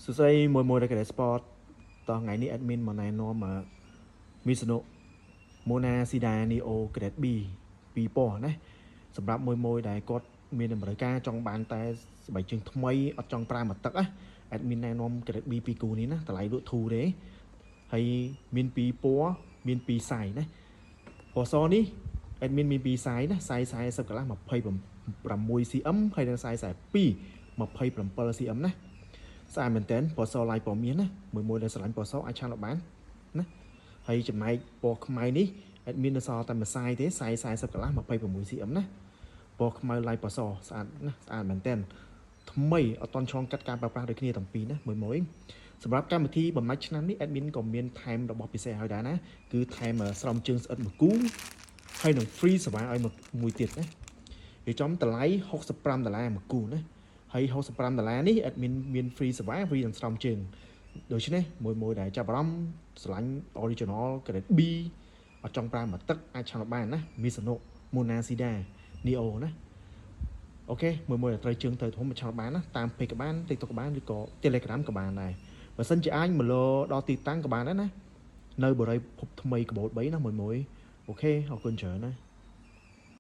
សួស្តីមួយដែល Sport តោះថ្ងៃនេះ admin មកណែនាំMizuno Mona Sida Neo Grade B 2000ណាសម្រាប់មួយដែលគាត់មានតម្រូវការចង់បានតែស្បែកជើងថ្មីអត់ចង់ប្រើមកទឹកណា admin ណែនាំ Grade B ពីគូនេះណាតម្លៃលក់ធូរទេហើយមានពីរពណ៌មានពីរសាយណាពណ៌សនេះ admin មានពីរសាយណាសាយ40កន្លះ 26 cm ហើយនិងសាយ42 27 cm ណាស្អាតមែនតើពណ៌សឡាយពណ៌មាសណាមួយដែលស្រឡាញ់ពណ៌សអាចឆានបានណាហើយចំណែកពណ៌ខ្មៅនេះ admin នៅសល់តែមួយសាយទេសាយ40កន្លះ 26 cm ណាពណ៌ខ្មៅឡាយពណ៌សស្អាតណាស្អាតមែនតើថ្មីអត់តន់ឆ្លងកាត់ការប្រើប្រាស់ដូចគ្នាទាំងពីរណាមួយសម្រាប់កម្មវិធីបំណាច់ឆ្នាំនេះ admin ក៏មានថែមរបស់ពិសេសឲ្យដែរណាគឺថែមស្រោមជើងស្អិតមួយគូហើយនឹង free សេវាឲ្យមួយទៀតណាវាចំតម្លៃ$65មួយគូណាហើយ$65នេះ admin មាន free សេវា free នឹងស្រោមជើងដូច្នេះមួយដែលចាប់អារម្មណ៍ស្រឡាញ់ original grade B អត់ចង់ប្រើមកទឹកអាចឆានបានណា Mizuno Mona Sida Neo ណាអូខេមួយដែលត្រូវជើងទៅធំមកឆានបានណាតាម page ក៏បាន TikTok ក៏បានឬក៏ Telegram ក៏បានដែរបើសិនជាអាចមកលដល់ទីតាំងក៏បានដែរណានៅបរិយាភពថ្មីកបោត3ណាមួយអូខេអរគុណច្រើនណា